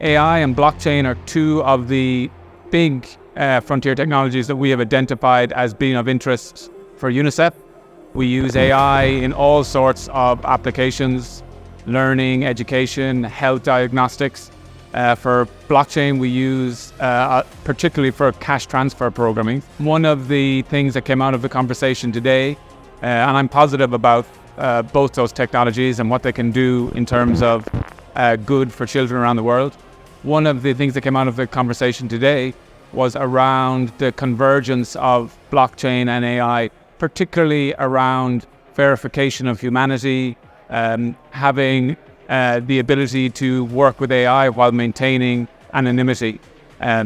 AI and blockchain are two of the big frontier technologies that we have identified as being of interest for UNICEF. We use AI in all sorts of applications, learning, education, health diagnostics. For blockchain, we use particularly for cash transfer programming. One of the things that came out of the conversation today, and I'm positive about both those technologies and what they can do in terms of good for children around the world. One of the things that came out of the conversation today was around the convergence of blockchain and AI, particularly around verification of humanity, having the ability to work with AI while maintaining anonymity.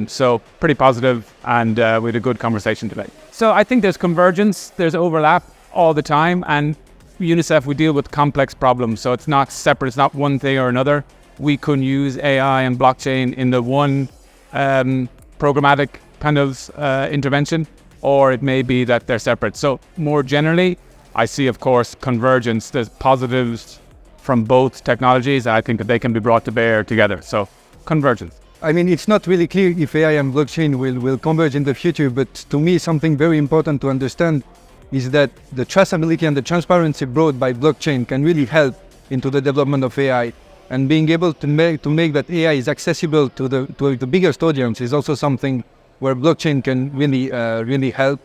So pretty positive, and we had a good conversation today. So I think there's convergence, there's overlap all the time, and UNICEF, we deal with complex problems, so it's not separate, it's not one thing or another. We can use AI and blockchain in the one programmatic kind of intervention, or it may be that they're separate. So more generally, I see, of course, convergence. There's positives from both technologies. I think that they can be brought to bear together. So convergence. I mean, it's not really clear if AI and blockchain will converge in the future, but to me, something very important to understand is that the traceability and the transparency brought by blockchain can really help into the development of AI. And being able to make that AI is accessible to the biggest audience is also something where blockchain can really help.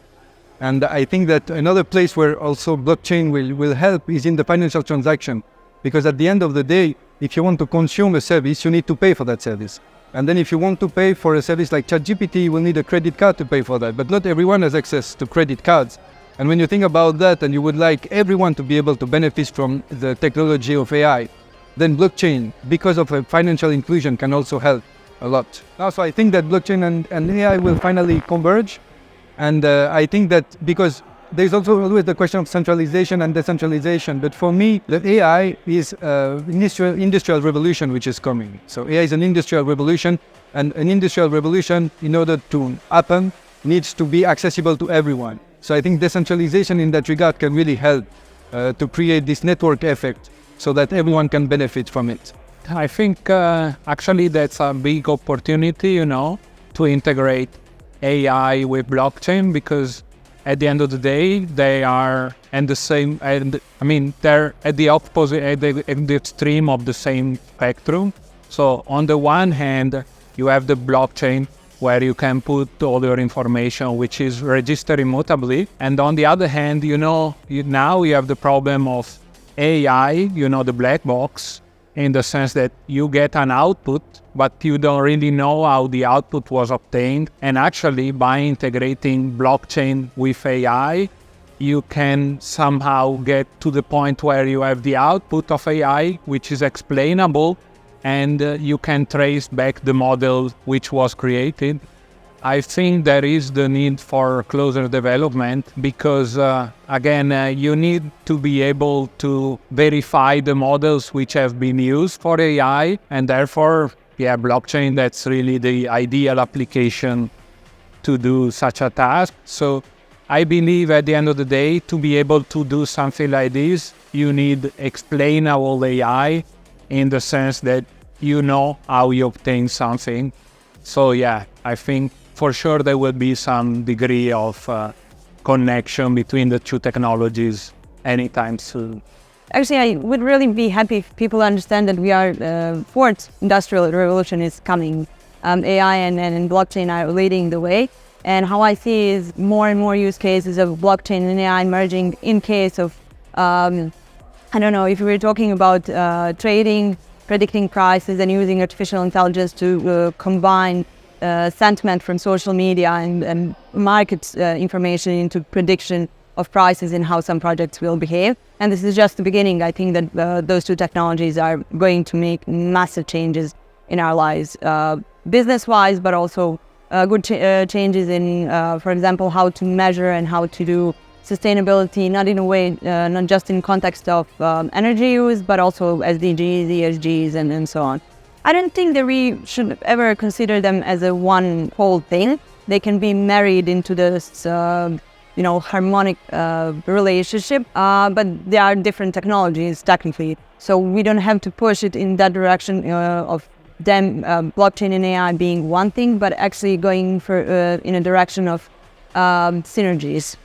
And I think that another place where also blockchain will help is in the financial transaction. Because at the end of the day, if you want to consume a service, you need to pay for that service. And then if you want to pay for a service like ChatGPT, you will need a credit card to pay for that. But not everyone has access to credit cards. And when you think about that and you would like everyone to be able to benefit from the technology of AI, then blockchain, because of a financial inclusion, can also help a lot. So I think that blockchain and AI will finally converge. And I think that because there's also always the question of centralization and decentralization. But for me, the AI is an industrial revolution which is coming. So AI is an industrial revolution, and an industrial revolution, in order to happen, needs to be accessible to everyone. So I think decentralization in that regard can really help to create this network effect so that everyone can benefit from it. I think actually that's a big opportunity, to integrate AI with blockchain, because at the end of the day, they are they're at the opposite, at the extreme of the same spectrum. So on the one hand, you have the blockchain where you can put all your information, which is registered immutably. And on the other hand, now you have the problem of AI, the black box, in the sense that you get an output, but you don't really know how the output was obtained. And actually, by integrating blockchain with AI, you can somehow get to the point where you have the output of AI, which is explainable, and you can trace back the model which was created. I think there is the need for closer development because, you need to be able to verify the models which have been used for AI, and therefore, blockchain, that's really the ideal application to do such a task. So I believe at the end of the day, to be able to do something like this, you need explainable AI in the sense that you know how you obtain something. So I think for sure there will be some degree of connection between the two technologies anytime soon. Actually, I would really be happy if people understand that we are fourth industrial revolution is coming. AI and blockchain are leading the way. And how I see is more and more use cases of blockchain and AI merging in case of, if we're talking about trading, predicting prices and using artificial intelligence to combine sentiment from social media and market information into prediction of prices and how some projects will behave. And this is just the beginning. I think that those two technologies are going to make massive changes in our lives, business-wise, but also good changes in, for example, how to measure and how to do sustainability, not in a way, not just in context of energy use, but also SDGs, ESGs, and so on. I don't think that we should ever consider them as a one whole thing. They can be married into this, harmonic relationship, but they are different technologies technically. So we don't have to push it in that direction of them blockchain and AI being one thing, but actually going for in a direction of synergies.